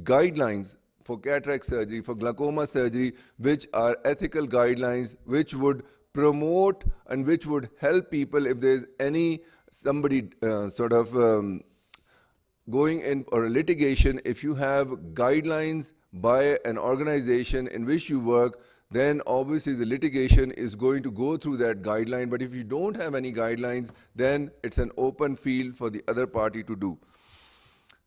guidelines for cataract surgery, for glaucoma surgery, which are ethical guidelines, which would promote and which would help people if there's any somebody going in or a litigation. If you have guidelines by an organization in which you work, then obviously the litigation is going to go through that guideline. But if you don't have any guidelines, then it's an open field for the other party to do.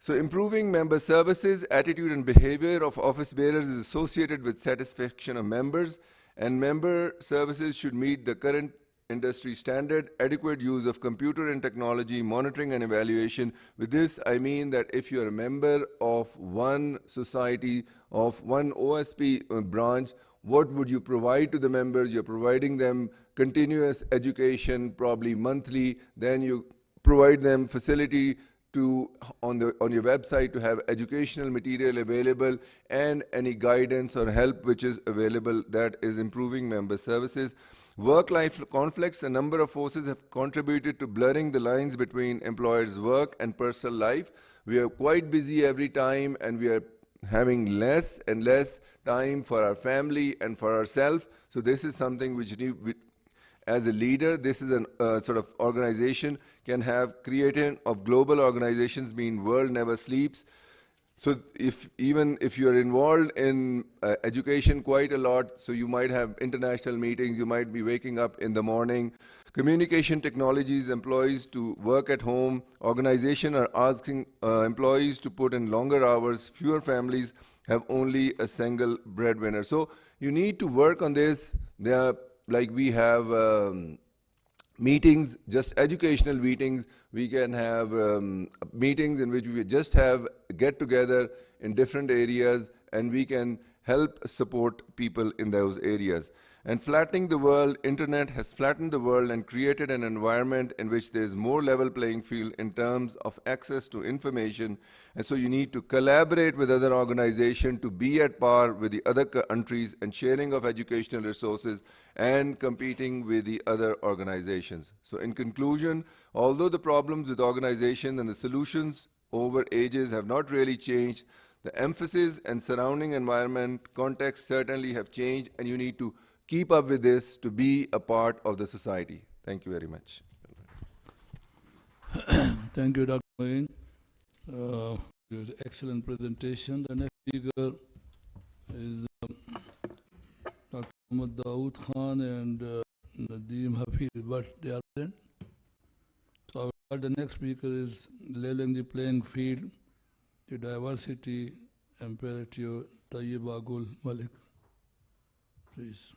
So improving member services, attitude and behavior of office bearers is associated with satisfaction of members, and member services should meet the current industry standard, adequate use of computer and technology, monitoring and evaluation. With this, I mean that if you're a member of one society, of one OSP branch, what would you provide to the members? You're providing them continuous education, probably monthly, then you provide them facility to on your website to have educational material available and any guidance or help which is available. That is improving member services. Work-life conflicts, a number of forces have contributed to blurring the lines between employers' work and personal life. We are quite busy every time, and we are having less and less time for our family and for ourselves. So this is something which as a leader, this is a sort of organization can have created of global organizations mean world never sleeps. So even if you're involved in education quite a lot, so you might have international meetings, you might be waking up in the morning. Communication technologies employees to work at home. Organizations are asking employees to put in longer hours. Fewer families have only a single breadwinner. So you need to work on this. There are, like we have meetings, just educational meetings. We can have meetings in which we just have get together in different areas, and we can help support people in those areas. And flattening the world, internet has flattened the world and created an environment in which there is more level playing field in terms of access to information. And so you need to collaborate with other organizations to be at par with the other countries and sharing of educational resources and competing with the other organizations. So in conclusion, although the problems with organization and the solutions over ages have not really changed, the emphasis and surrounding environment context certainly have changed, and you need to keep up with this to be a part of the society. Thank you very much. Thank you, Dr. Moin. Your excellent presentation. The next speaker is Dr. Muhammad Dawood Khan and Nadeem Hafiz, but they are present. So the next speaker is leveling the playing field to diversity imperative Tayyiba Gul Malik. Please.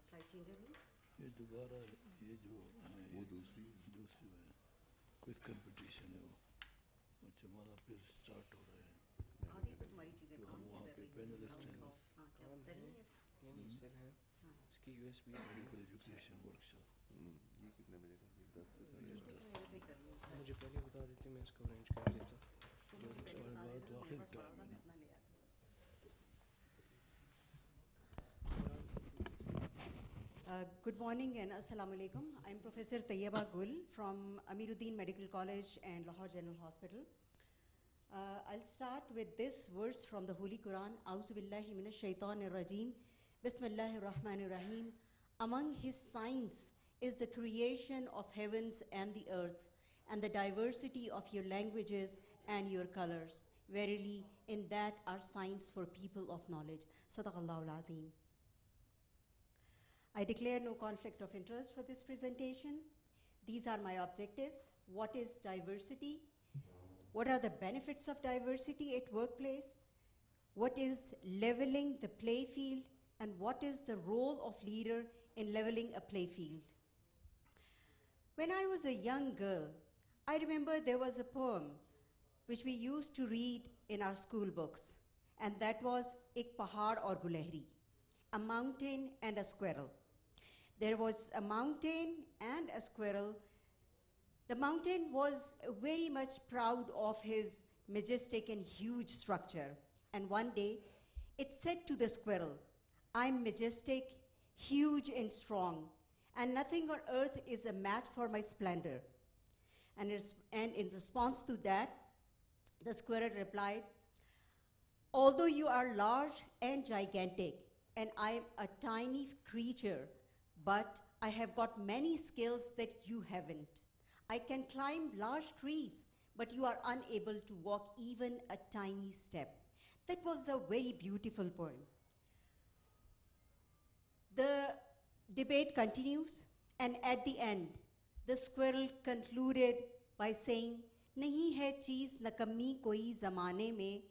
Slide changer means ये दोबारा ये जो वो दूसरी है quiz competition है वो अच्छा हमारा फिर स्टार्ट हो रहा है आधी तो तुम्हारी चीजें तो हम वहाँ पे पैनलिस्ट हैं हां क्या सेल नहीं है सेल है उसकी यूएसबी मेडिकल एजुकेशन वर्कशॉप ये कितने बजे का? 10 से 10 मुझे पहले बता देते मैं इसको अरेंज कर देता बाद तो आखिर टाइम है ना Good morning and Assalamu alaikum. I'm Professor Tayyiba Gul from Amiruddin Medical College and Lahore General Hospital. I'll start with this verse from the Holy Quran. A'udhu billahi minash shaitanir rajeem. Bismillahir Rahmanir Rahim. Among his signs is the creation of heavens and the earth, and the diversity of your languages and your colors. Verily, in that are signs for people of knowledge. Sadaqallahu al-Azim. I declare no conflict of interest for this presentation. These are my objectives. What is diversity? What are the benefits of diversity at workplace? What is leveling the play field? And what is the role of leader in leveling a play field? When I was a young girl, I remember there was a poem which we used to read in our school books, and that was Ek Pahad Aur Gulehri, a mountain and a squirrel. There was a mountain and a squirrel. The mountain was very much proud of his majestic and huge structure. And one day, it said to the squirrel, "I'm majestic, huge and strong, and nothing on earth is a match for my splendor." And in response to that, the squirrel replied, "Although you are large and gigantic, and I am a tiny creature, but I have got many skills that you haven't. I can climb large trees, but you are unable to walk even a tiny step." That was a very beautiful poem. The debate continues, and at the end, the squirrel concluded by saying, "नहीं है चीज़ नकम्मी कोई ज़माने में,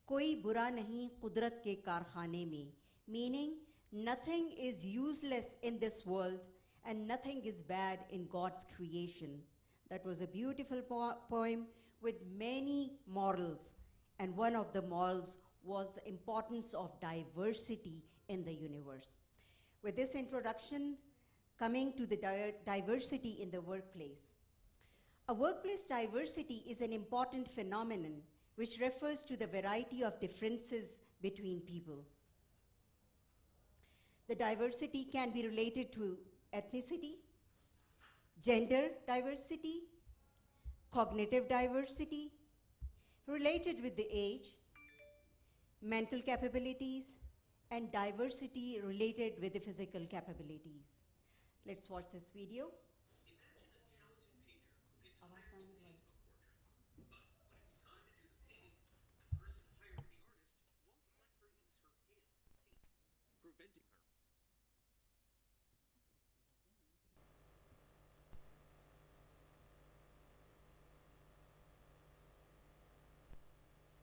कोई बुरा नहीं कुदरत के कारखाने में," meaning nothing is useless in this world and nothing is bad in God's creation. That was a beautiful poem with many morals, and one of the morals was the importance of diversity in the universe. With this introduction, coming to the diversity in the workplace. A workplace diversity is an important phenomenon which refers to the variety of differences between people. The diversity can be related to ethnicity, gender diversity, cognitive diversity, related with the age, mental capabilities, and diversity related with the physical capabilities. Let's watch this video.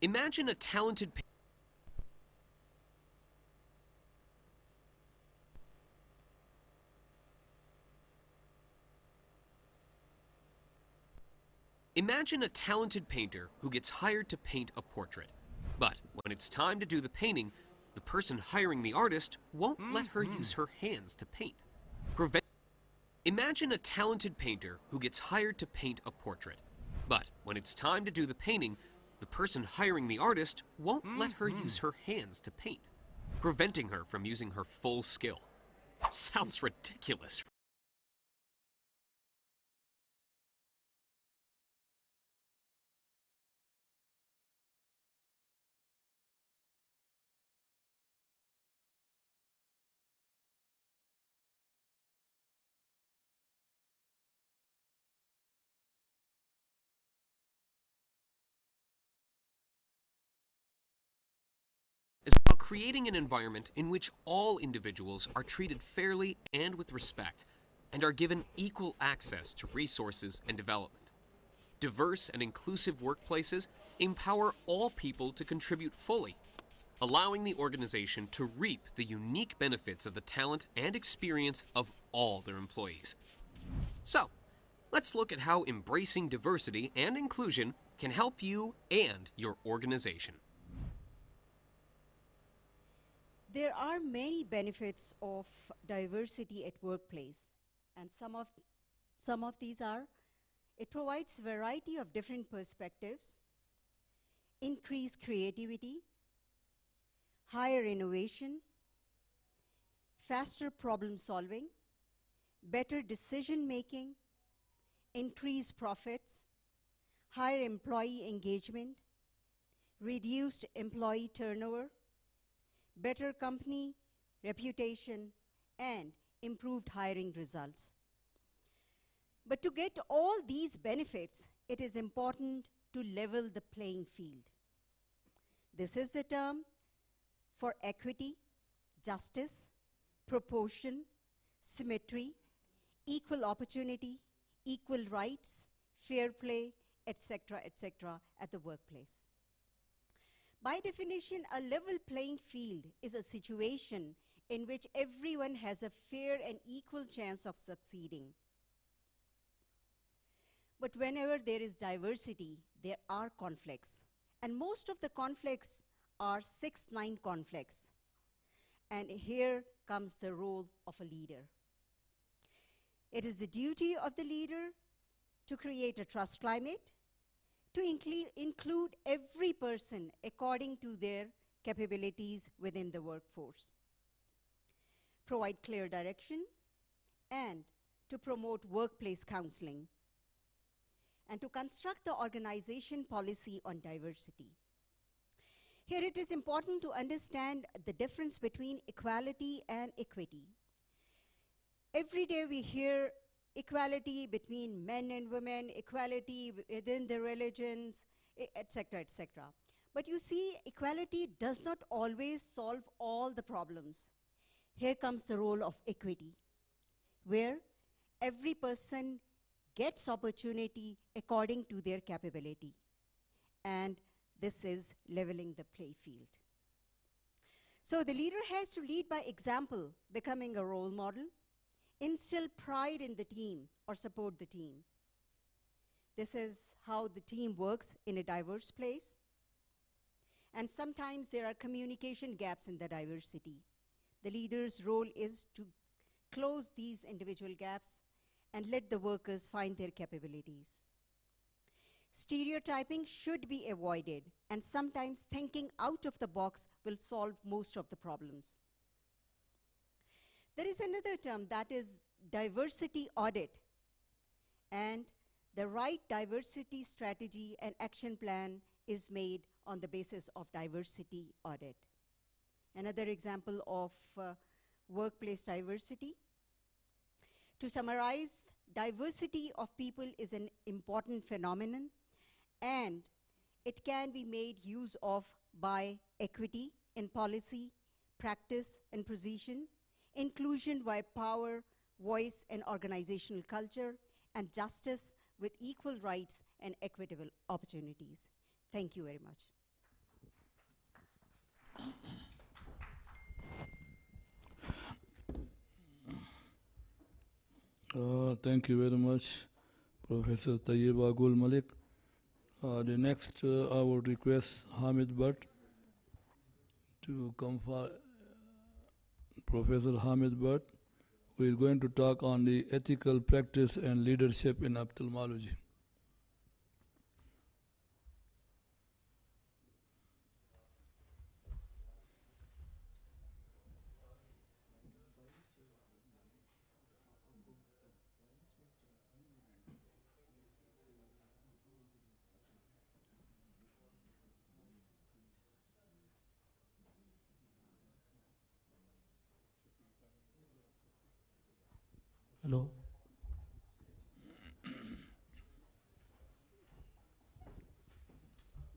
Imagine a talented Imagine a talented painter who gets hired to paint a portrait. But when it's time to do the painting, the person hiring the artist won't let her use her hands to paint. Imagine a talented painter who gets hired to paint a portrait. But when it's time to do the painting, the person hiring the artist won't let her use her hands to paint, preventing her from using her full skill. Sounds ridiculous. Is about creating an environment in which all individuals are treated fairly and with respect, and are given equal access to resources and development. Diverse and inclusive workplaces empower all people to contribute fully, allowing the organization to reap the unique benefits of the talent and experience of all their employees. So, let's look at how embracing diversity and inclusion can help you and your organization. There are many benefits of diversity at workplace, and some of these are: it provides variety of different perspectives, increased creativity, higher innovation, faster problem solving, better decision making, increased profits, higher employee engagement, reduced employee turnover, better company reputation, and improved hiring results. But to get all these benefits, it is important to level the playing field. This is the term for equity, justice, proportion, symmetry, equal opportunity, equal rights, fair play, etc., etc. at the workplace. By definition, a level playing field is a situation in which everyone has a fair and equal chance of succeeding. But whenever there is diversity, there are conflicts. And most of the conflicts are 6-9 conflicts. And here comes the role of a leader. It is the duty of the leader to create a trust climate, to include every person according to their capabilities within the workforce, provide clear direction, and to promote workplace counseling, and to construct the organization policy on diversity. Here it is important to understand the difference between equality and equity. Every day we hear equality between men and women, equality within the religions, etc., etc. But you see, equality does not always solve all the problems. Here comes the role of equity, where every person gets opportunity according to their capability. And this is leveling the play field. So the leader has to lead by example, becoming a role model, instill pride in the team or support the team. This is how the team works in a diverse place. And sometimes there are communication gaps in the diversity. The leader's role is to close these individual gaps and let the workers find their capabilities. Stereotyping should be avoided, and sometimes thinking out of the box will solve most of the problems. There is another term that is diversity audit, and the right diversity strategy and action plan is made on the basis of diversity audit. Another example of workplace diversity. To summarize, diversity of people is an important phenomenon, and it can be made use of by equity in policy, practice, and position, inclusion by power, voice, and organizational culture, and justice with equal rights and equitable opportunities. Thank you very much. Thank you very much, Professor Tayyib Agul Malik. The next, I would request Hamid Bhatt to come for Professor Hamid Bhatt, who is going to talk on the ethical practice and leadership in ophthalmology. Hello.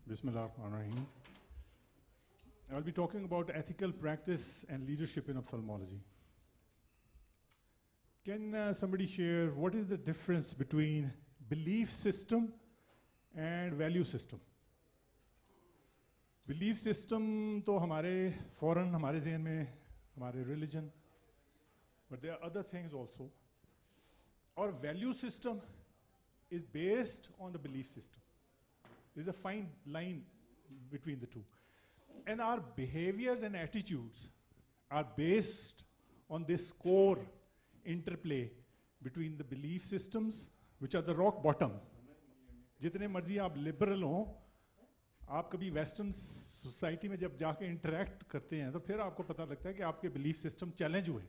Bismillahirrahmanirrahim. I'll be talking about ethical practice and leadership in ophthalmology. Can somebody share what is the difference between belief system and value system? Belief system तो हमारे फौरन हमारे ज़हन में हमारे religion, but there are other things also. Our value system is based on the belief system. There's a fine line between the two. And our behaviors and attitudes are based on this core interplay between the belief systems, which are the rock bottom. जितने मर्जी आप liberal हो, आप कभी Western society में जब जाके interact करते हैं, तो फिर आपको पता लगता है कि आपके belief system challenge हुए.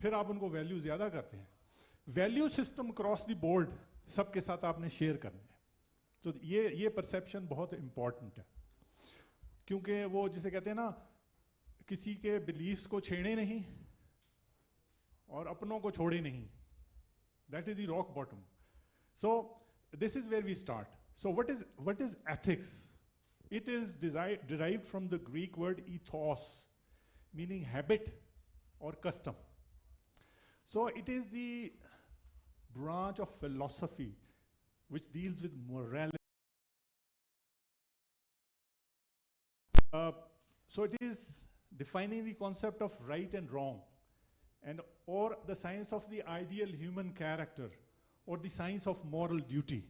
फिर आप उनको value ज़्यादा करते हैं. Value system across the board सबके साथ आपने share करना है. तो ये perception बहुत important है. क्योंकि वो जिसे कहते हैं ना, किसी के beliefs को छेड़े नहीं और अपनों को छोड़े नहीं. That is the rock bottom. So this is where we start. So what is ethics? It is derived from the Greek word ethos, meaning habit or custom. So it is the branch of philosophy which deals with morality. So it is defining the concept of right and wrong, and or the science of the ideal human character, or the science of moral duty.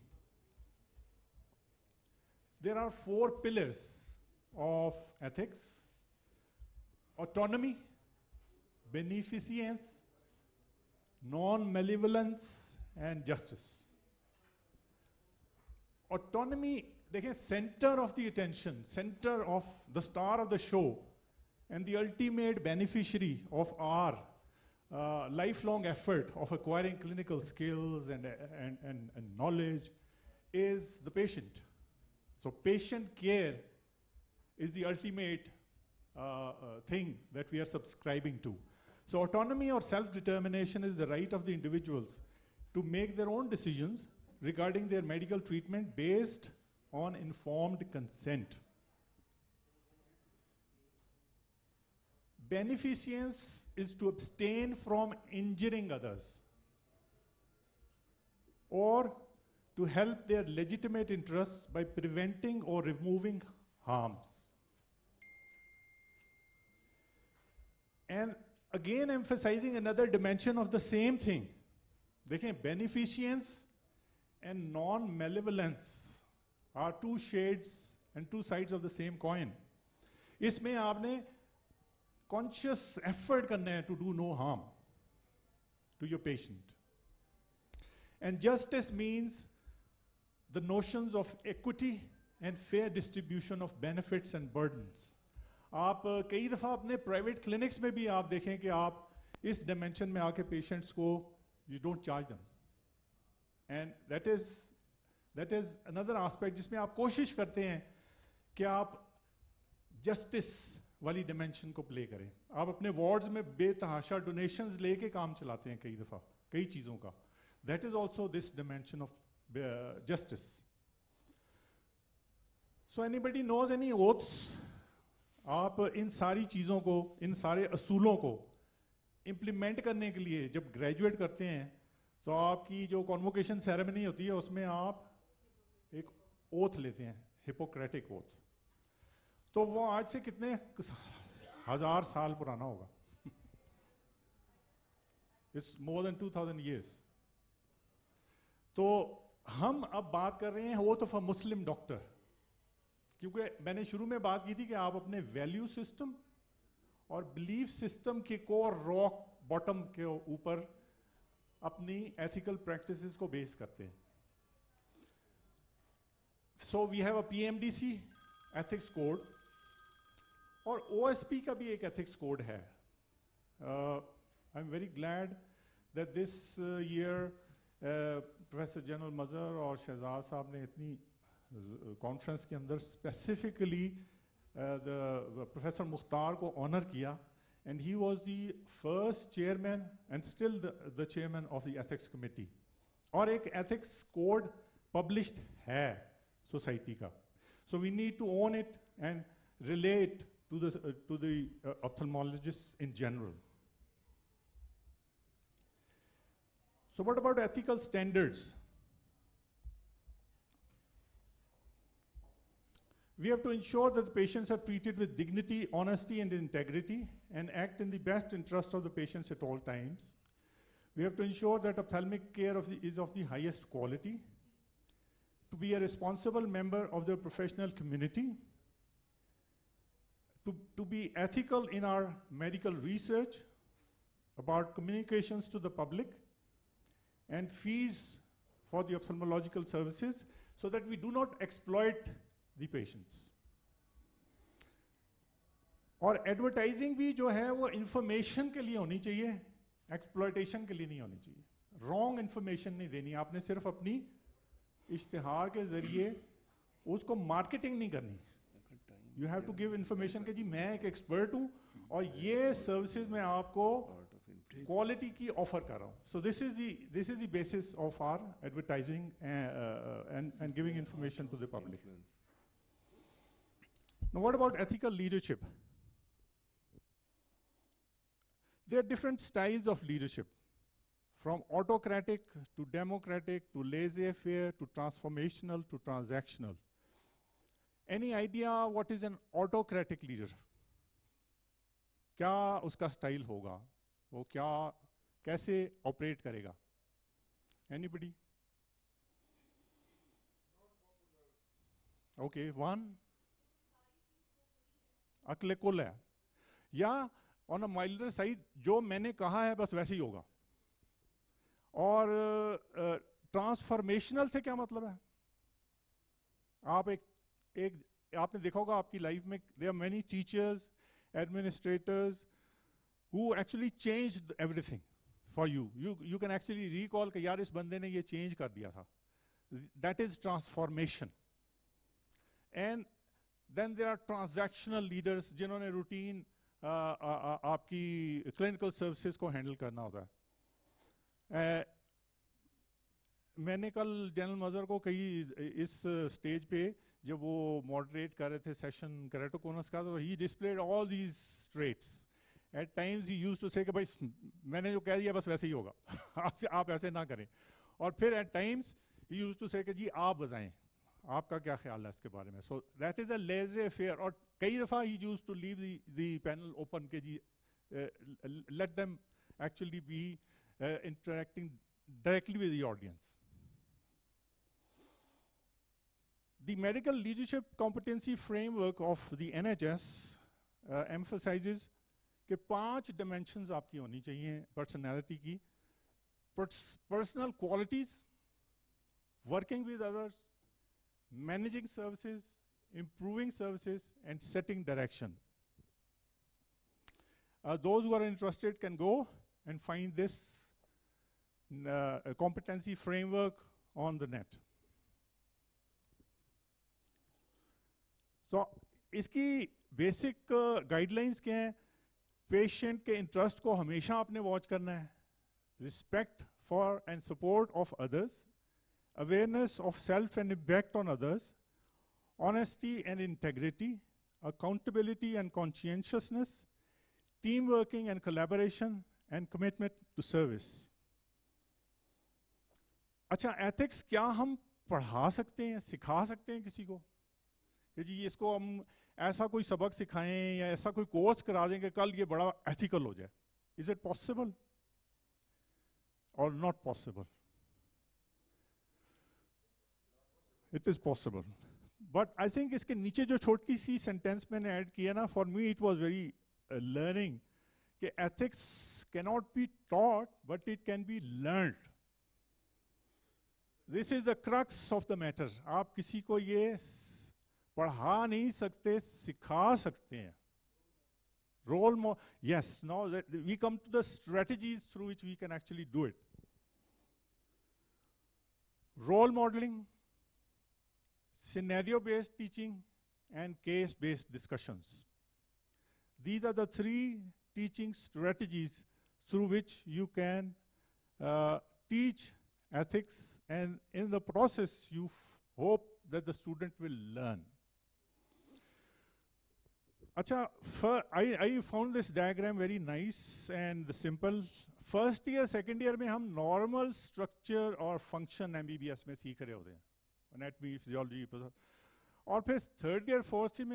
There are 4 pillars of ethics: autonomy, beneficence, non-malevolence, and justice. Autonomy देखें, center of the attention, center of the star of the show, and the ultimate beneficiary of our lifelong effort of acquiring clinical skills and knowledge is the patient. So patient care is the ultimate thing that we are subscribing to. So autonomy or self-determination is the right of the individuals to make their own decisions regarding their medical treatment based on informed consent. Beneficence is to abstain from injuring others or to help their legitimate interests by preventing or removing harms. And again emphasizing another dimension of the same thing. देखें, beneficence and non-malevolence are two shades and two sides of the same coin. इसमें आपने conscious effort करना है to do no harm to your patient. And justice means the notions of equity and fair distribution of benefits and burdens. आप कई दफ़ा अपने private clinics में भी आप देखें कि आप इस dimension में आके patients को you don't charge them. And that is another aspect जिसमें आप कोशिश करते हैं कि आप justice वाली dimension को play करें. आप अपने wards में बेतहाशा donations लेके काम चलाते हैं कई दफ़ा, कई चीज़ों का. That is also this dimension of justice. So anybody knows any oaths? आप इन सारी चीज़ों को, इन सारे असूलों को implement करने के लिए जब graduate करते हैं तो आपकी जो convocation ceremony होती है उसमें आप एक oath लेते हैं, Hippocratic oath. तो वो आज से कितने 1000 साल पुराना होगा. It's more than 2000 years. तो हम अब बात कर रहे हैं oath of a Muslim doctor. क्योंकि मैंने शुरू में बात की थी कि आप अपने वैल्यू सिस्टम और बिलीफ सिस्टम के कोर रॉक बॉटम के ऊपर अपनी एथिकल प्रैक्टिसेस को बेस करते हैं. So we have a PMDC ethics code और ओएसपी का भी एक एथिक्स कोड है. I am very glad that this year professor general Mazhar और शहजाद साहब ने इतनी कॉन्फ्रेंस के अंदर स्पेसिफिकली प्रोफेसर मुख्तार को ऑनर किया and he was the first chairman and still the chairman of the ethics committee. और एक एथिक्स कोड पब्लिश्ड है सोसाइटी का. So we need to own it and relate to the ophthalmologist in general. So what about ethical standards? We have to ensure that the patients are treated with dignity, honesty, and integrity, and act in the best interest of the patients at all times. We have to ensure that ophthalmic care is of the highest quality, to be a responsible member of the professional community, to be ethical in our medical research, about communications to the public, and fees for the ophthalmological services so that we do not exploit the patients. और advertising भी जो है वो information के लिए होनी चाहिए, exploitation के लिए नहीं होनी चाहिए. रॉन्ग इंफॉर्मेशन नहीं देनी, आपने सिर्फ अपनी इश्तिहार के जरिए उसको मार्केटिंग नहीं करनी. You have to give information कि जी मैं एक एक्सपर्ट हूँ और ये सर्विसेज मैं आपको क्वालिटी की ऑफर कर रहा हूँ. So this is the basis of our advertising and giving information to the public. Now what about ethical leadership? There are different styles of leadership, from autocratic to democratic to laissez-faire to transformational to transactional. Any idea what is an autocratic leader? क्या उसका style होगा, वो क्या कैसे operate करेगा? Anybody? Okay, one. अक्ल कुल है, या ऑन अ माइल्डर साइड जो मैंने कहा है बस वैसे ही होगा. और ट्रांसफॉर्मेशनल से क्या मतलब है? आप एक आपने देखा होगा आपकी लाइफ में, there are many teachers, administrators who actually changed everything for you. You can actually recall कि यार इस बंदे ने ये change कर दिया था. That is transformation. And then there are transactional leaders जिन्होंने routine आपकी clinical services को handle करना होता है. मैंने कल जनरल मजर को कही इस स्टेज पे जब वो मॉडरेट कर रहे थे सेशन कैरेटोकोनस का, तो he displayed all these traits. At times he used to say कि भाई मैंने जो कह दिया बस वैसे ही होगा आप ऐसे ना करें. और फिर at times he used to say कि जी आप बताएं आपका क्या ख्याल है इसके बारे में. So that is a laissez faire. और कई दफ़ा ही used to leave the panel open के जी let them actually be interacting directly with the audience. The medical leadership competency framework of the NHS emphasizes कि 5 dimensions आपकी होनी चाहिए personality की. Personal qualities, working with others, managing services, improving services, and setting direction. Those who are interested can go and find this competency framework on the net. So इसकी basic guidelines क्या है? Patient के interest को हमेशा आपने watch करना है. Respect for and support of others, awareness of self and impact on others, honesty and integrity, accountability and consciousness, team working and collaboration and commitment to service. अच्छा, ethics क्या हम पढ़ा सकते हैं, सिखा सकते हैं किसी को कि जी इसको हम ऐसा कोई सबक सिखाएं या ऐसा कोई कोर्स करा दें कि कल ये बड़ा एथिकल हो जाए? इज इट पॉसिबल और not possible? It is possible. But I think इसके नीचे जो छोटी सी सेंटेंस मैंने ऐड किया ना, for me it was very learning कि ethics can not be taught but it can be learned. This is the crux of the matter. आप किसी को ये पढ़ा नहीं सकते, सिखा सकते हैं. Role yes, now we come to the strategies through which we can actually do it. Role modeling, scenario based teaching, and case based discussions. These are the 3 teaching strategies through which you can teach ethics, and in the process you hope that the student will learn. Acha, I found this diagram very nice and simple. First year, second year में हम normal structure और function MBBS में सीख रहे होते हैं, anatomy, physiology. और फिर third year, fourth year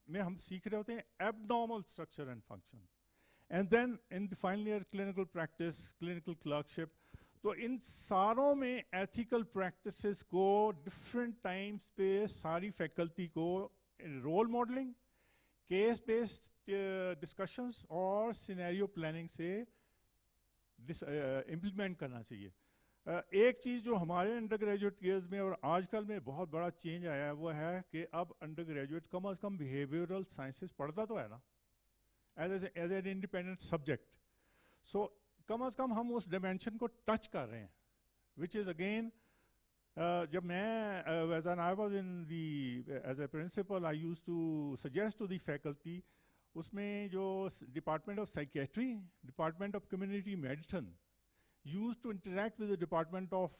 में हम सीख रहे होते हैं abnormal structure and function. And then in the final year, clinical practice, clinical clerkship. तो इन सारों में ethical practices को different times पे सारी faculty को role modeling, case based discussions और सिनेरियो प्लानिंग से इम्प्लीमेंट करना चाहिए. एक चीज़ जो हमारे अंडर ग्रेजुएट ईयर्स में और आजकल में बहुत बड़ा चेंज आया है वो है कि अब अंडर ग्रेजुएट कम से कम बिहेवियरल साइंसेस पढ़ता तो है ना, एज एन इंडिपेंडेंट सब्जेक्ट. सो कम से कम हम उस डिमेंशन को टच कर रहे हैं, विच इज़ अगेन जब मैं as I was in the as a principal, I used to suggest to the faculty, उसमें जो Department of Psychiatry, Department of Community Medicine used to interact with the Department of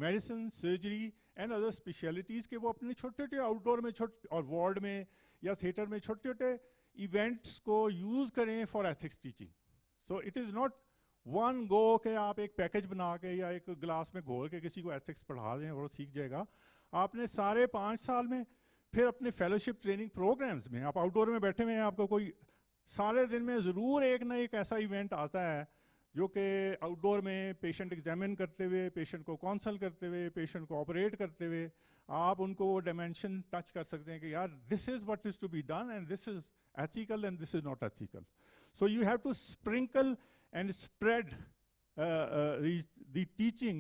Medicine, Surgery and other specialties के वो अपने छोटे-छोटे outdoor में और ward में या थिएटर में छोटे-छोटे इवेंट्स को यूज़ करें for ethics teaching. So it is not one go के आप एक पैकेज बना के या एक ग्लास में घोल के किसी को एथिक्स पढ़ा दें और वो सीख जाएगा. आपने सारे 5 साल में फिर अपने फेलोशिप ट्रेनिंग प्रोग्राम्स में, आप आउटडोर में बैठे हुए हैं, आपको कोई सारे दिन में ज़रूर एक ना एक ऐसा इवेंट आता है जो कि आउटडोर में पेशेंट एग्जामिन करते हुए, पेशेंट को काउंसल करते हुए, पेशेंट को ऑपरेट करते हुए आप उनको वो डायमेंशन टच कर सकते हैं कि यार this is what is to be done and this is ethical and this is not ethical. So you have to sprinkle and spread the teaching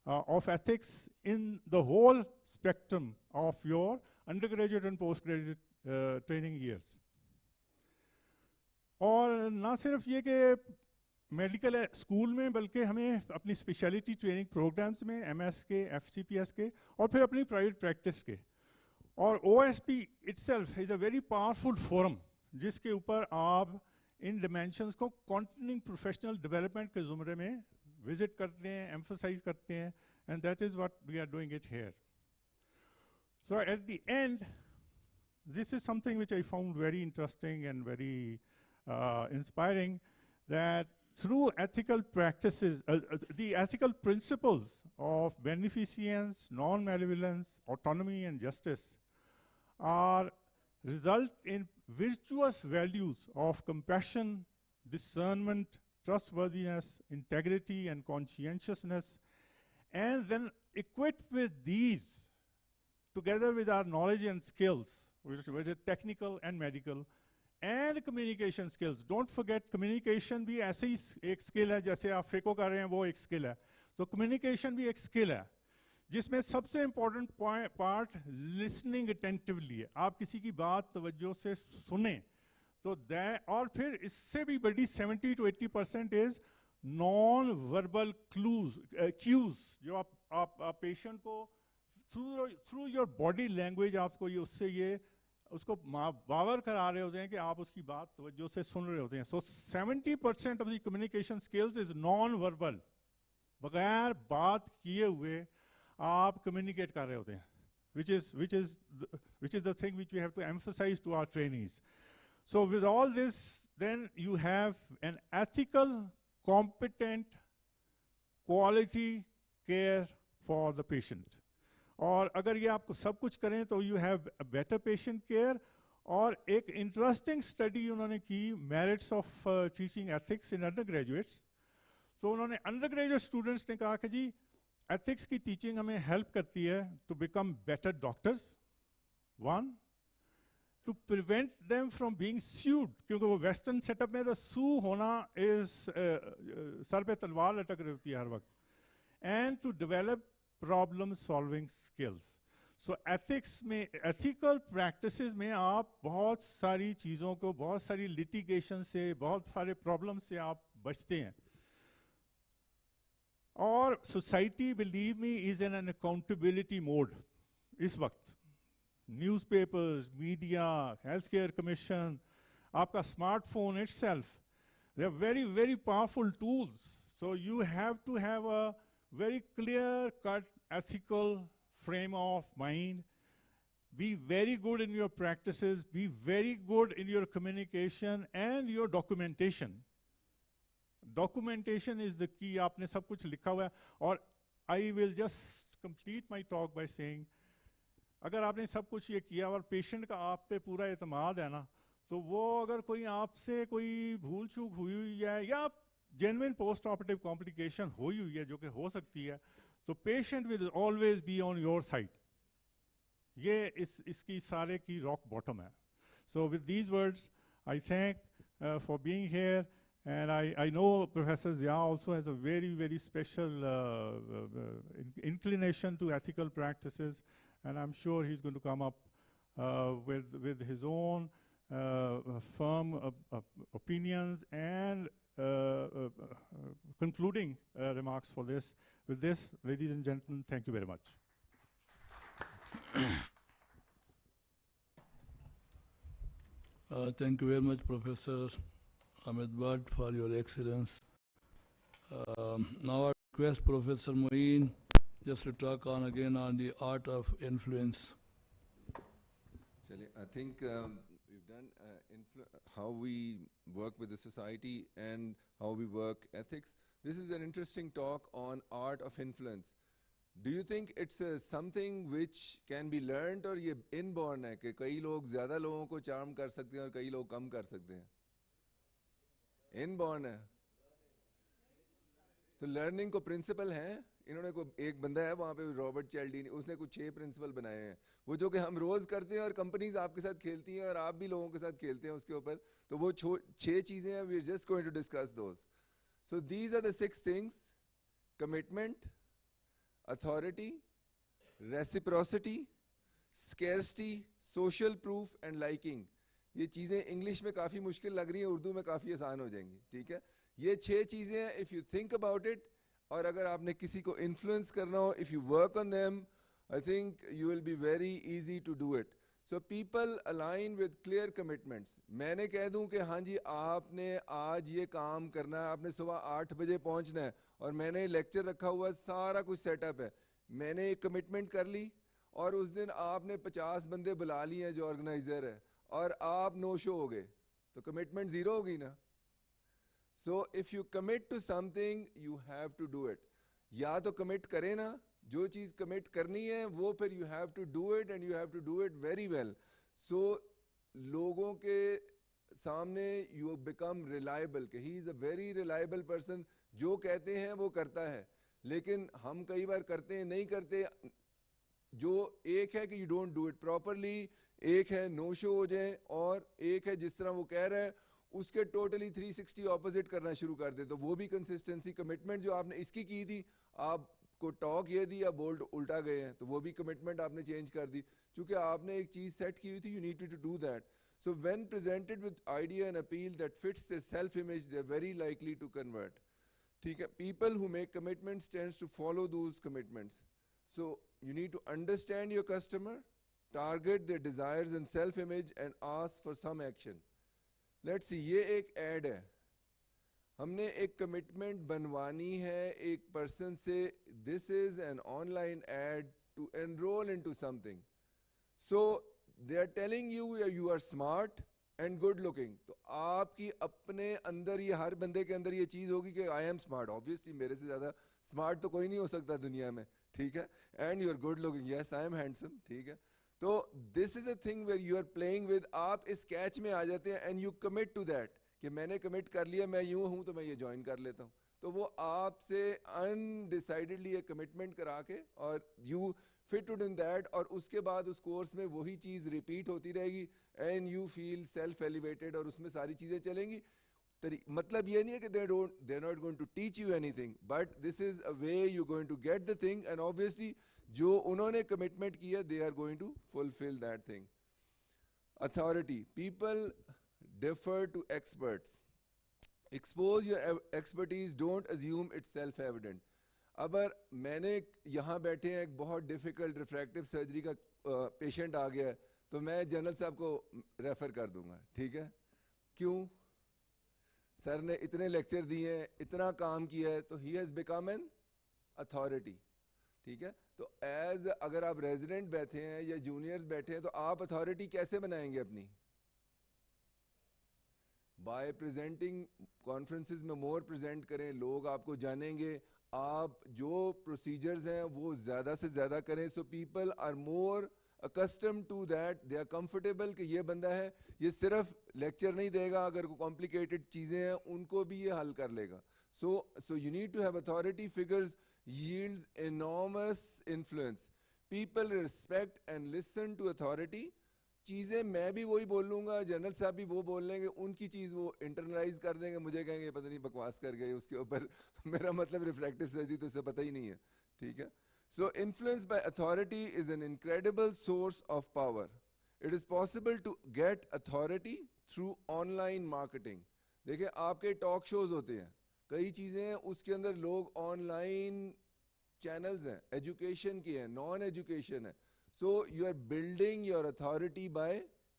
of ethics in the whole spectrum of your undergraduate and postgraduate training years. और ना सिर्फ ये कि medical school में बल्कि हमें अपनी speciality training programmes में एमएस के, एफसीपीएस के और फिर अपनी प्राइवेट प्रैक्टिस के. और OSP itself is a very powerful forum जिसके ऊपर आप इन डिमेंशंस को कंटिन्यूइंग प्रोफेशनल डेवलपमेंट के ज़ुमरे में विजिट करते हैं, एम्फसाइज करते हैं, and that is what we are doing it here. So at the end, this is something which I found very interesting and very inspiring, that through ethical practices, the ethical principles of beneficence, non-malevolence, autonomy, and justice are result in virtuous values of compassion, discernment, trustworthiness, integrity, and conscientiousness, and then equipped with these, together with our knowledge and skills, which are technical and medical, and communication skills. Don't forget, communication भी ऐसे ही एक skill है, जैसे आप FICO कर रहे हैं वो एक skill है. तो communication भी एक skill है, जिसमें सबसे important part listening attentively है. आप किसी की बात तवज्जो से सुने, तो और फिर इससे भी बड़ी 70 to 80% is non-verbal cues, जो आप patient को through your body language आपको ये उससे ये उसको बावर करा रहे होते हैं कि आप उसकी बात तवज्जो से सुन रहे होते हैं. So 70% of the communication skills is non-verbal. बगैर बात किए हुए आप communicate कर रहे होते हैं, which is the thing which we have to emphasize to our trainees. So with all this, then you have an ethical, competent, quality care for the patient. और अगर ये आपको सब कुछ करें तो you have a better patient care. और एक इंटरेस्टिंग स्टडी उन्होंने की, merits of teaching ethics in undergraduates. तो उन्होंने अंडर ग्रेजुएट स्टूडेंट्स ने कहा कि जी एथिक्स की टीचिंग हमें हेल्प करती है to become better doctors, one, to prevent them from being sued, क्योंकि वो वेस्टर्न सेटअप में तो सू होना इज सर पे तलवार लटक रही होती है हर वक्त, and to develop problem solving skills. So ethics में, ethical practices में आप बहुत सारी चीज़ों को, बहुत सारी litigation से, बहुत सारे problems से आप बचते हैं. और society, believe me, is in an accountability mode इस वक्त. Newspapers, media, healthcare commission, आपका smartphone itself, they are very, very powerful tools. So you have to have a very clear-cut ethical frame of mind. Be very good in your practices, be very good in your communication and your documentation. Documentation is the key. आपने सब कुछ लिखा हुआ है. और I will just complete my talk by saying, अगर आपने सब कुछ ये किया और पेशेंट का आप पे पूरा एतमाद है ना, तो वो अगर कोई आपसे कोई भूल चूक हुई है या genuine post-operative complication हुई है जो कि हो सकती है, तो patient will always be on your side. ये इसकी सारे की rock bottom है. So with these words, I thank for being here, and I know Professor Zia also has a very, very special inclination to ethical practices, and I'm sure he's going to come up with his own firm opinions and concluding remarks for this. With this, ladies and gentlemen, thank you very much. Thank you very much, Professor Ahmed Bhatt, for your excellence. Now I request Professor Moeen just to talk on again on the art of influence. I think we've done how we work with the society and how we work ethics. This is an interesting talk on art of influence. Do you think it's something which can be learned, or ये inborn है कि कई लोग ज़्यादा लोगों को charm कर सकते हैं और कई लोग कम कर सकते हैं? Inborn है. तो learning को principle हैं. इन्होंने को एक बंदा है वहाँ पे रॉबर्ट चैल्डीनी, उसने कुछ 6 प्रिंसिपल बनाए हैं, वो जो कि हम रोज करते हैं और कंपनीज आपके साथ खेलती हैं और आप भी लोगों के साथ खेलते हैं उसके ऊपर. तो वो 6 चीजें हैं. We are just going to discuss those. So these are the 6 things: commitment, authority, reciprocity, scarcity, social proof and liking. ये चीजें इंग्लिश में काफी मुश्किल लग रही हैं, उर्दू में काफी आसान हो जाएंगी, ठीक है. ये 6 चीजें हैं. If you think about it, और अगर आपने किसी को इन्फ्लुएंस करना हो, if you work on them, I think you will be very easy to do it. So people align with clear commitments. मैंने कह दूं कि हाँ जी आपने आज ये काम करना है, आपने सुबह 8 बजे पहुंचना है, और मैंने लेक्चर रखा हुआ, सारा कुछ सेटअप है, मैंने एक कमिटमेंट कर ली, और उस दिन आपने 50 बंदे बुला लिए हैं जो ऑर्गेनाइजर है, और आप नो शो हो गए, तो कमिटमेंट जीरो होगी ना. So if you commit to something you have to do it. या तो कमिट करें ना, जो चीज कमिट करनी है वो फिर you have to do it, and you have to do it very well. So लोगों के सामने यू बिकम रिलायबल, कि he is a very reliable person, जो कहते हैं वो करता है. लेकिन हम कई बार करते हैं, नहीं करते. जो एक है कि you don't do it properly, एक है नो शो हो जाए, और एक है जिस तरह वो कह रहे हैं उसके टोटली 360 ऑपोजिट करना शुरू कर दे. तो वो भी कंसिस्टेंसी. कमिटमेंट जो आपने इसकी की थी, आपको टॉक ये दी, या बोल्ड उल्टा गए हैं, तो वो भी कमिटमेंट आपने चेंज कर दी, क्योंकि आपने एक चीज सेट की हुई थी. You need to do that. So when presented with idea and appeal that fits their self image, they are very likely to convert. ठीक है. People who make commitments tends to follow those commitments. So you need to understand your customer, target their desires and self-image, and ask for some action. Let's see, ये एक ad है, हमने एक commitment बनवानी है एक पर्सन से. This is an online ad to enroll into something. So they are telling you you are smart and good looking. तो आपकी अपने अंदर, ये हर बंदे के अंदर ये चीज होगी कि I am smart. Obviously मेरे से ज्यादा स्मार्ट तो कोई नहीं हो सकता दुनिया में, ठीक है. And you are good looking, yes I am handsome, ठीक है. तो this is a thing where you are playing with. आप इस कैच में आ जाते हैं, and you commit to that, कि मैंने कमिट कर लिया, मैं यूं हूं तो मैं ये ज्वाइन कर लेता हूं. तो वो आपसे अनडिसाइडेडली एक कमिटमेंट करा के, और यू फिटेड इन दैट, और उसके बाद उस कोर्स में वही चीज रिपीट होती रहेगी, and you feel self elevated, और उसमें सारी चीजें चलेंगी. मतलब ये नहीं है कि they are not going to teach you anything, but this is a way you're going to get the thing, and obviously जो उन्होंने commitment किया, they are going to fulfill that thing. Authority. People defer to experts. Expose your expertise, don't assume it's self-evident. अगर मैंने यहाँ बैठे हैं, एक बहुत डिफिकल्ट रिफ्रैक्टिव सर्जरी का पेशेंट आ गया है, तो मैं जनरल साहब को रेफर कर दूंगा, ठीक है. क्यों? सर ने इतने लेक्चर दिए हैं, इतना काम किया है, तो he has become an authority, ठीक है. तो एज अगर आप रेजिडेंट बैठे हैं या जूनियर्स बैठे हैं, तो आप अथॉरिटी कैसे बनाएंगे अपनी? Bye presenting. कॉन्फ्रेंसेस में मोर प्रेजेंट करें, लोग आपको जानेंगे, आप जो प्रोसीजर्स हैं वो ज्यादा से ज्यादा करें. So people are more accustomed to that, they are comfortable कि ये बंदा है, ये सिर्फ लेक्चर नहीं देगा, अगर कोई कॉम्प्लिकेटेड चीजें हैं उनको भी ये हल कर लेगा. So you need to have authority figures yields enormous influence. People respect and listen to authority. चीजें मैं भी वही बोल लूंगा, जनरल साहब भी वो बोल लेंगे, उनकी चीज वो इंटरनलाइज कर देंगे, मुझे कहेंगे पता नहीं बकवास कर गए उसके ऊपर. मेरा मतलब रिफ्रैक्टिव सर्जरी तो उसे पता ही नहीं है, ठीक है. So influence by authority is an incredible source of power. It is possible to get authority through online marketing. देखिए आपके टॉक शोज होते हैं, कई चीजें हैं, उसके अंदर लोग ऑनलाइन चैनल्स हैं, एजुकेशन की हैं, नॉन एजुकेशन है. So you are building your authority by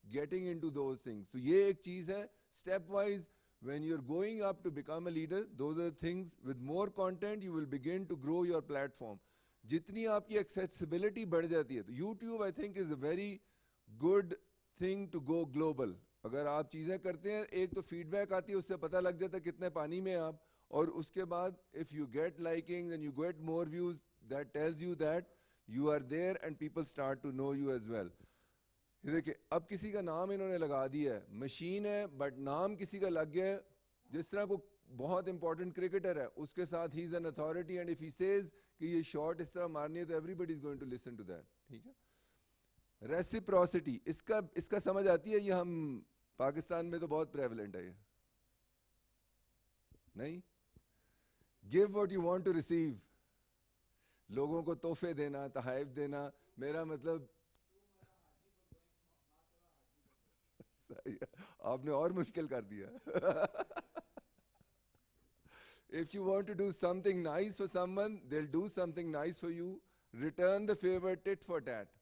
getting into those things. So ये एक चीज है, stepwise when you're going up to become a leader, those are things. With more content you will begin to grow your platform. जितनी आपकी accessibility बढ़ जाती है, तो YouTube I think is a very good thing to go global. अगर आप चीजें करते हैं, एक तो फीडबैक आती है, उससे पता लग जाता है कितने पानी में आप, और उसके बाद if you get liking and you get more views, that tells you that you are there and people start to know you as well. देखिए अब किसी का नाम इन्होंने लगा दिया है, मशीन है बट नाम किसी का लग गया है. जिस तरह को बहुत इंपॉर्टेंट क्रिकेटर है, उसके साथ ही is an authority, and if he says कि ये शॉट इस तरह मारनी है, तो everybody is going to listen to that, ठीक है. रेसिप्रोसिटी, इसका समझ आती है? ये हम पाकिस्तान में तो बहुत प्रेवलेंट है ये, नहीं? Give what you want to receive. लोगों को तोहफे देना, तहाइफ देना, मेरा मतलब सही है, आपने और मुश्किल कर दिया। If you want to do something nice for someone, they'll do something nice for you. Return the favor tit for tat.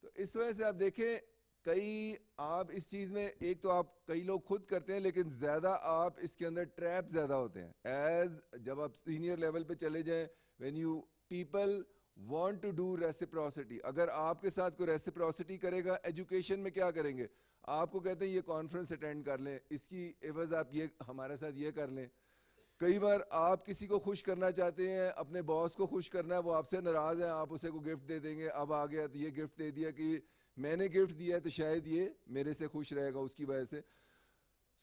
तो इस वजह से आप देखें, कई आप इस चीज में, एक तो आप कई लोग खुद करते हैं, लेकिन ज्यादा आप इसके अंदर ट्रैप ज्यादा होते हैं। एज जब आप सीनियर लेवल पे चले जाएं, when you people want to do reciprocity, अगर आपके साथ कोई रेसिप्रोसिटी करेगा, एजुकेशन में क्या करेंगे, आपको कहते हैं ये कॉन्फ्रेंस अटेंड कर लें, इसकी एवज आप ये हमारे साथ ये कर लें। कई बार आप किसी को खुश करना चाहते हैं, अपने बॉस को खुश करना है, वो आपसे नाराज है, आप उसे को गिफ्ट दे देंगे, अब आ गया तो ये गिफ्ट दे दिया कि मैंने गिफ्ट दिया है तो शायद ये मेरे से खुश रहेगा उसकी वजह से।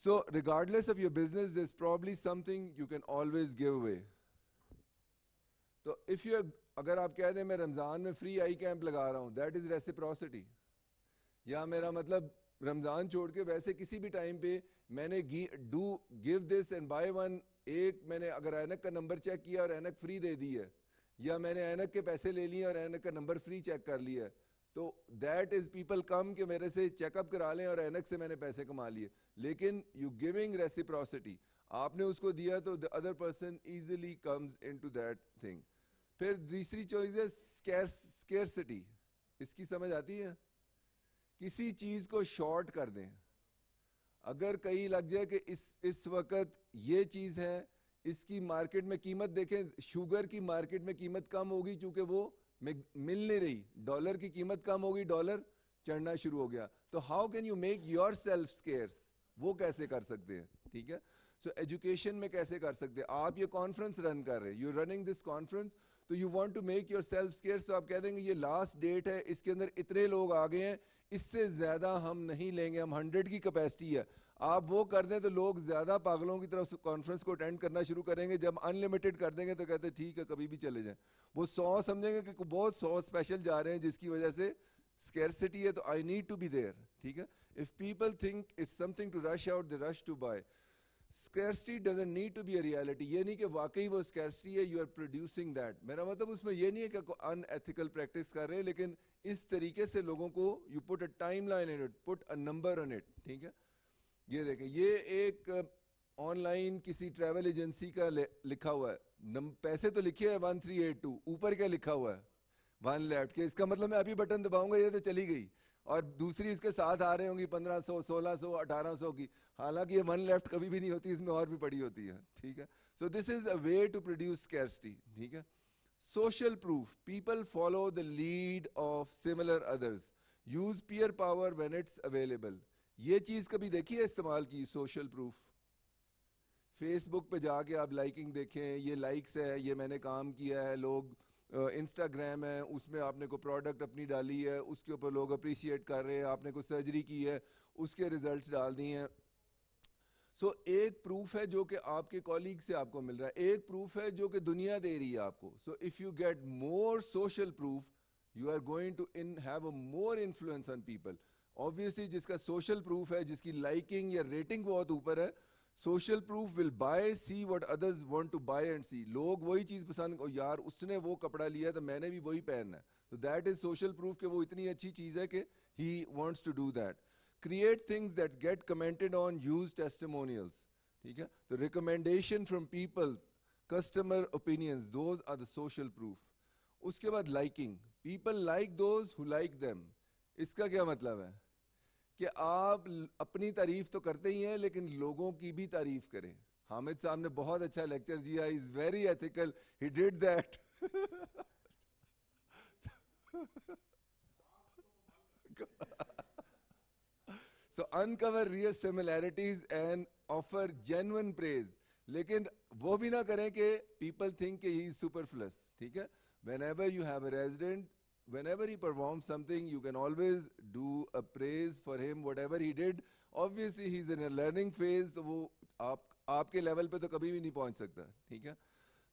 So regardless of your business, this probably something you can always give away. तो इफ यू, अगर आप कह दें मैं रमजान में फ्री आई कैंप लगा रहा हूं, दैट इज रेसिप्रोसिटी। या मेरा मतलब रमजान छोड़ के वैसे किसी भी टाइम पे मैंने do give this and by one, एक मैंने अगर ऐनक का नंबर चेक किया और ऐनक फ्री दे दी है, या मैंने ऐनक के पैसे ले लिए और ऐनक का नंबर फ्री चेक कर लिया है, तो दैट इज पीपल कम कि मेरे से चेकअप करा लें और ऐनक से मैंने पैसे कमा लिए। लेकिन यू गिविंग रेसिप्रोसिटी, आपने उसको दिया तो the other person easily comes into that thing. फिर दूसरी चॉइस है स्केर्सिटी। इसकी समझ आती है? किसी चीज को शॉर्ट कर दें। अगर कहीं लग जाए कि इस वक्त ये चीज है, इसकी मार्केट में कीमत देखें, शुगर की मार्केट में कीमत कम होगी क्योंकि वो मिल नहीं रही, डॉलर की कीमत कम होगी, डॉलर चढ़ना शुरू हो गया। तो how can you make yourself scarce, वो कैसे कर सकते हैं? ठीक है, सो एजुकेशन में कैसे कर सकते हैं? आप ये कॉन्फ्रेंस रन कर रहे हैं, यू रनिंग दिस कॉन्फ्रेंस, तो you want to make yourself scarce, तो आप कह देंगे ये लास्ट डेट है, इसके अंदर इतने लोग आ गए हैं, इससे ज्यादा हम नहीं लेंगे, हम 100 की कैपेसिटी है। आप वो कर दें तो लोग ज्यादा पागलों की तरफ कॉन्फ्रेंस को अटेंड करना शुरू करेंगे। जब अनलिमिटेड कर देंगे तो कहते हैं ठीक है कभी भी चले जाएं। वो 100 समझेंगे कि बहुत 100 स्पेशल जा रहे हैं जिसकी वजह से स्कैरसिटी है, तो I need to be there. ठीक है, if people think it's something to rush out, they rush to buy. Scarcity doesn't need to be a reality. ये नहीं कि वाकई वो स्कैरसिटी है, यू आर प्रोड्यूसिंग दैट। मेरा मतलब उसमें ये नहीं है कि अनएथिकल प्रैक्टिस कर रहे हैं, लेकिन इस तरीके से लोगों को, you put a time line in it, put a number on it. ठीक है, ये देखें, ये एक ऑनलाइन किसी ट्रैवल एजेंसी का लिखा हुआ है, पैसे तो लिखे है 1382, ऊपर क्या लिखा हुआ है 1 लेफ्ट के। इसका मतलब मैं अभी बटन दबाऊंगा ये तो चली गई, और दूसरी इसके साथ आ रहे होंगी 1500, 1600, 1800 की, हालांकि ये 1 लेफ्ट कभी भी नहीं होती, इसमें और भी पड़ी होती है। ठीक है, so this is a way to produce scarcity. ठीक है, social proof, people follow the lead of similar others, use peer power when it's available. ये चीज कभी देखी है इस्तेमाल की? सोशल प्रूफ, फेसबुक पे जाके आप लाइकिंग देखें, ये लाइक्स है, ये मैंने काम किया है, लोग इंस्टाग्राम है उसमें आपने को प्रोडक्ट अपनी डाली है, उसके ऊपर लोग अप्रिशिएट कर रहे हैं, आपने कोई सर्जरी की है उसके रिजल्ट्स डाल दिए हैं। सो एक प्रूफ है जो कि आपके कॉलीग से आपको मिल रहा है, एक प्रूफ है जो कि दुनिया दे रही है आपको। So if you get more social proof, you are going to have a more influence on people. Obviously जिसका सोशल प्रूफ है, जिसकी लाइकिंग या रेटिंग बहुत ऊपर है, social proof will buy, see what others want to buy and see. लोग वही चीज पसंद, यार उसने वो कपड़ा लिया तो मैंने भी वही पहनना है, तो दैट इज सोशल प्रूफ कि वो इतनी अच्छी चीज है कि he wants to do that. Create things that get commented on, use testimonials. ठीक है, तो recommendation from people, customer opinions, those are the social proof. उसके बाद liking, people like those who like them. इसका क्या मतलब है कि आप अपनी तारीफ तो करते ही हैं लेकिन लोगों की भी तारीफ करें। हामिद साहब ने बहुत अच्छा लेक्चर दिया, is very ethical, he did that. So uncover real similarities and offer genuine praise, लेकिन वो भी ना करें कि पीपल थिंक ही इज सुपरफ्लस। ठीक है, whenever you have a resident, whenever he performs something, you can always do a praise for him, whatever he did. Obviously he's in a learning phase, तो वो आपके लेवल पे तो कभी भी नहीं पहुंच सकता। ठीक है,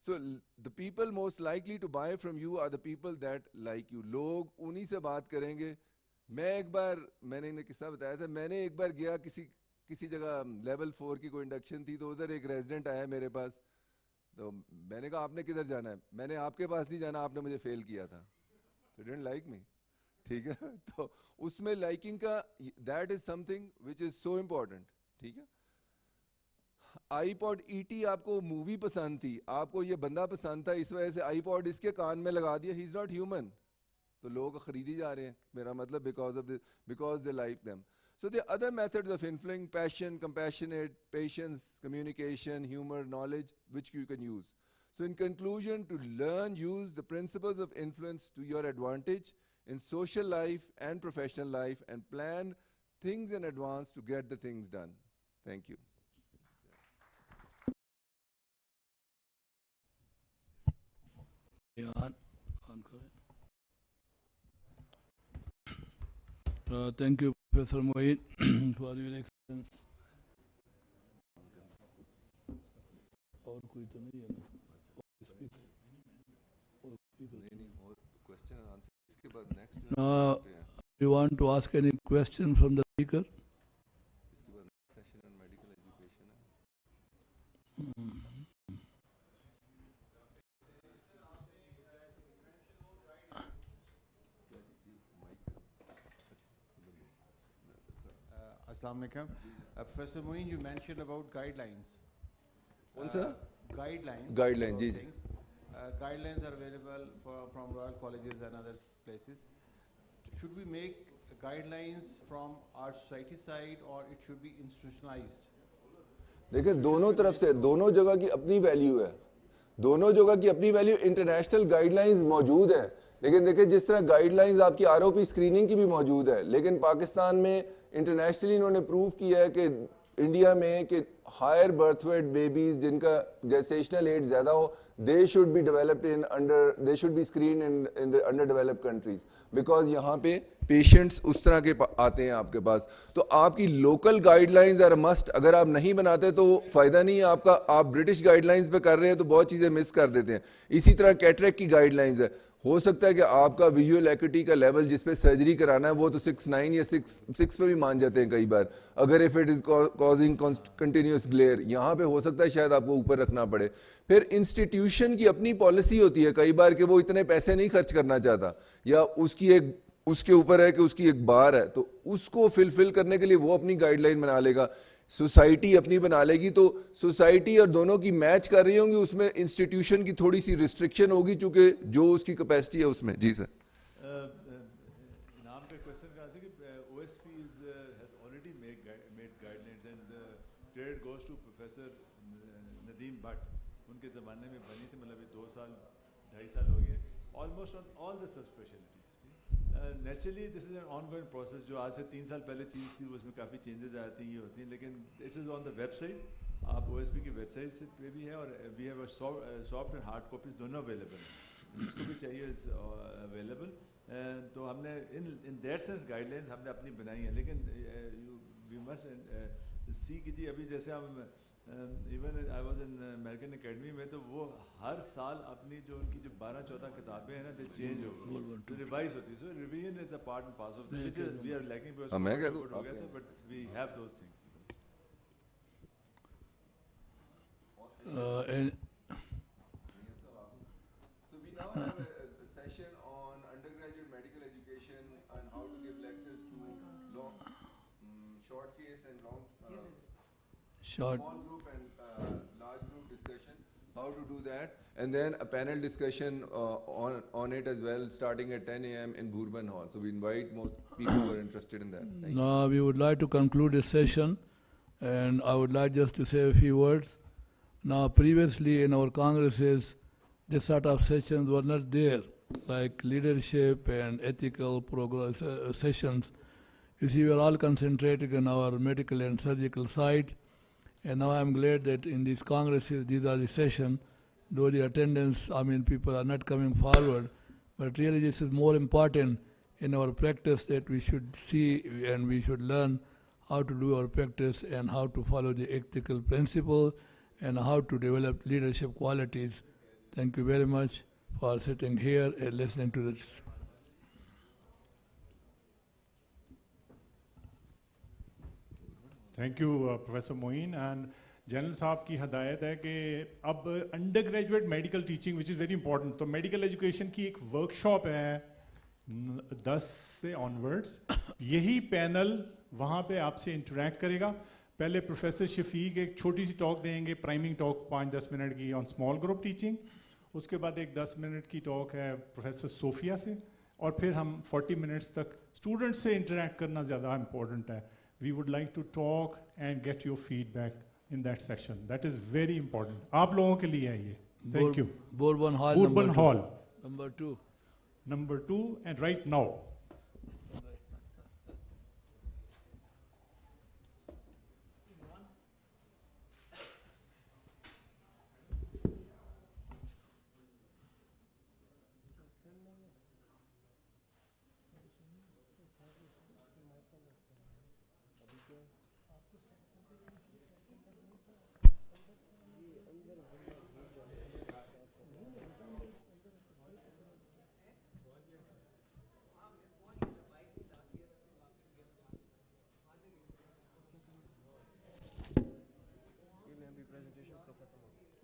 so the people most likely to buy from you are the people that like you. लोग उन्हीं से बात करेंगे। मैं एक बार, मैंने इन्हें किस्सा बताया था, मैंने एक बार गया किसी जगह, लेवल 4 की कोई इंडक्शन थी, तो उधर एक रेजिडेंट आया मेरे पास, तो मैंने कहा आपने किधर जाना है, मैंने आपके पास नहीं जाना, आपने मुझे फेल किया था, तो डिडंट लाइक मी, ठीक है। तो उसमें लाइकिंग का, that is something which is so important, ठीक है। आईपॉड ईटी आपको मूवी पसंद थी, आपको ये बंदा पसंद था, इस वजह से आईपॉड इसके कान में लगा दिया, ही इज नॉट ह्यूमन, तो लोग खरीदी जा रहे हैं, मेरा मतलब because of this, because they like them. So there are other methods of influencing passion, compassionate, patience, communication, humor, knowledge, which you can use. So in conclusion, to learn, use the principles of influence to your advantage in social life and professional life, and plan things in advance to get the things done. Thank you. Yeah, thank you, Professor Mohit, for your excellence. और कोई तो नहीं है ना? Question and answer. इसके बाद next. You want to ask any question from the speaker? इसके बाद session on medical education है. Assalamu alaikum. Professor Moeen, you mentioned about guidelines. कौन सा? Guidelines. Guidelines, ji. Things. Guidelines are available from Royal Colleges and other places. Should we make guidelines from our society side, or it should be institutionalized? देखिए दोनों तरफ से, दोनों जगह की अपनी वैल्यू है, दोनों जगह की अपनी वैल्यू. इंटरनेशनल गाइडलाइंस मौजूद है, लेकिन देखिए जिस तरह गाइडलाइंस आपकी आरओपी स्क्रीनिंग की भी मौजूद है, लेकिन पाकिस्तान में इंटरनेशनली इन्होंने प्रूव किया है कि इंडिया में कि हायर बर्थ वेट बेबीज जिनका जेस्टेशनल एज ज्यादा हो, they should be developed in under, they should be screen in the under developed countries, because यहाँ पे पेशेंट्स उस तरह के आते हैं आपके पास. तो आपकी लोकल गाइडलाइंस आर मस्ट, अगर आप नहीं बनाते तो फायदा नहीं है आपका. आप ब्रिटिश गाइडलाइंस पे कर रहे हैं तो बहुत चीजें मिस कर देते हैं. इसी तरह कैटरेक्ट की गाइडलाइंस है, हो सकता है कि आपका विजुअल एक्यूटी का लेवल जिस पे सर्जरी कराना है वो तो 6/9 या 6 पे भी मान जाते हैं कई बार, अगर if it is causing continuous glare, यहाँ पे हो सकता है शायद आपको ऊपर रखना पड़े. फिर इंस्टीट्यूशन की अपनी पॉलिसी होती है कई बार कि वो इतने पैसे नहीं खर्च करना चाहता, या उसकी एक, उसके ऊपर है कि उसकी एक बार है, तो उसको फिलफिल करने के लिए वो अपनी गाइडलाइन बना लेगा, सोसाइटी अपनी बना लेगी. तो सोसाइटी और दोनों की मैच कर रही होंगी, उसमें इंस्टीट्यूशन की थोड़ी सी रिस्ट्रिक्शन होगी चूंकि जो उसकी कैपेसिटी है उसमें. जी सर. नाम पे क्वेश्चन का आंसर कि OSP has already made guidelines and credit goes to Professor Nadeem Bhatt. उनके ज़माने में बनी थी, मतलब 2 साल 2.5 साल हो गए, almost on all the sub specialities. Naturally this is an ongoing process. जो आज से 3 साल पहले चीज़ थी उसमें काफ़ी चेंजेस आती हैं, ये होती हैं, लेकिन it is on the website. आप OSP की वेबसाइट से पे भी है, और we have soft and hard copies दोनों अवेलेबल हैं, जिसको भी चाहिए इज अवेलेबल. तो हमने इन दैट सेंस गाइडलाइंस हमने अपनी बनाई हैं, लेकिन वी मस्ट सी कीजिए. अभी जैसे हम even I was in American academy में, तो वो हर साल अपनी जो उनकी जो 12-14 किताबें हैं ना, दे चेंज हो गई, रिवाइज होती है. So revision is a part and parcel of which we are lacking, मैं कह दूं हो गया था, but we have those things. And So we now have a session on undergraduate medical education and how to give lectures to long, short case and long, short. small group and large group discussion, how to do that, and then a panel discussion on it as well, starting at 10 a.m. in Bhurban Hall. So we invite most people who are interested in that. Thank you. Now we would like to conclude this session, and I would like just to say a few words. Now previously in our congresses, this sort of sessions were not there, like leadership and ethical sessions. You see, we are all concentrating on our medical and surgical side, and now I'm glad that in these congresses, these are the sessions, though the attendance, I mean, people are not coming forward, but really this is more important in our practice, that we should see and we should learn how to do our practice and how to follow the ethical principle and how to develop leadership qualities. Thank you very much for sitting here and listening to this. Thank you, Professor Moeen. And general साहब की हदायत है कि अब under graduate medical teaching which is very important, तो medical education की एक workshop है 10 से ऑनवर्ड्स। यही पैनल वहाँ पे आपसे इंटरेक्ट करेगा। पहले प्रोफेसर शफीक एक छोटी सी टॉक देंगे, प्राइमिंग टॉक 5-10 मिनट की ऑन स्मॉल ग्रुप टीचिंग। उसके बाद एक 10 मिनट की टॉक है प्रोफेसर सोफिया से, और फिर हम 40 मिनट्स तक स्टूडेंट्स से इंटरेक्ट करना ज़्यादा इंपॉर्टेंट है। We would like to talk and get your feedback in that session. That is very important. आप लोगों के लिए है ये. Thank you. Bhurban Hall. Bhurban Hall. Number 2. Number 2, and right now.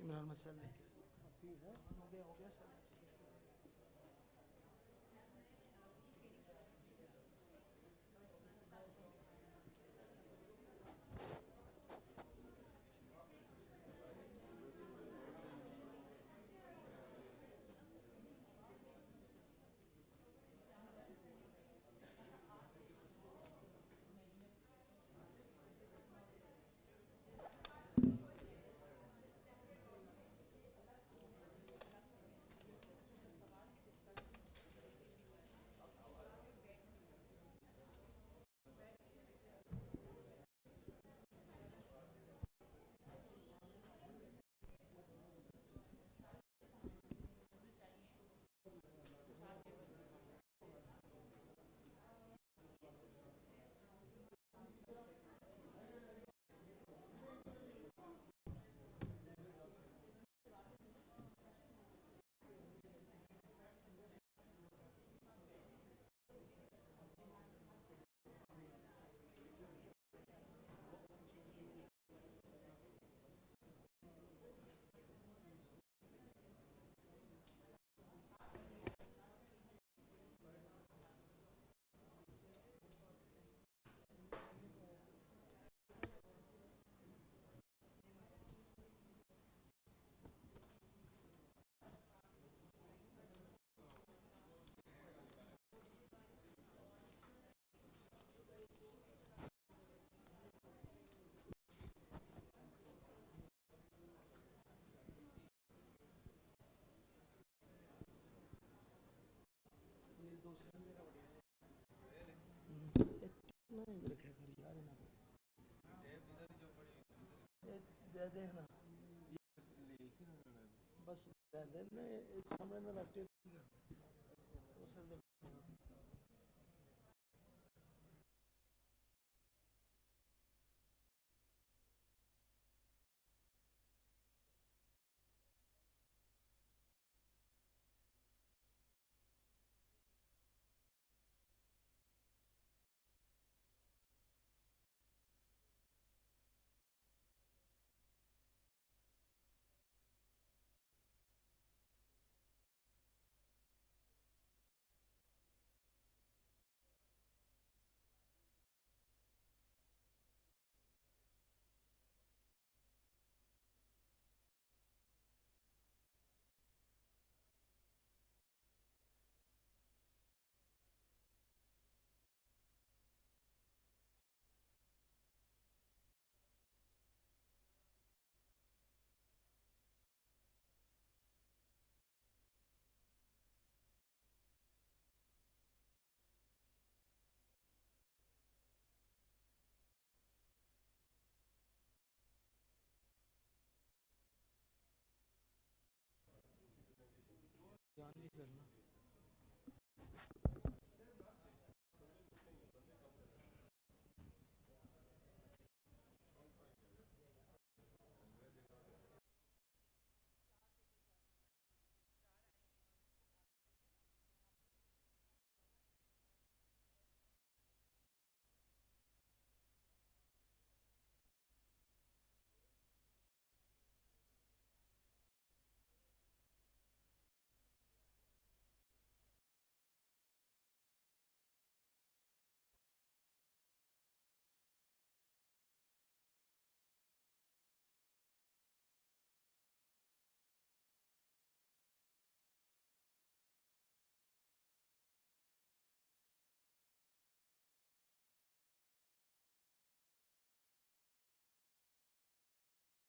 Imran muscle हो गया सर। देखना बस सामने ना रखते ध्यान नहीं करना।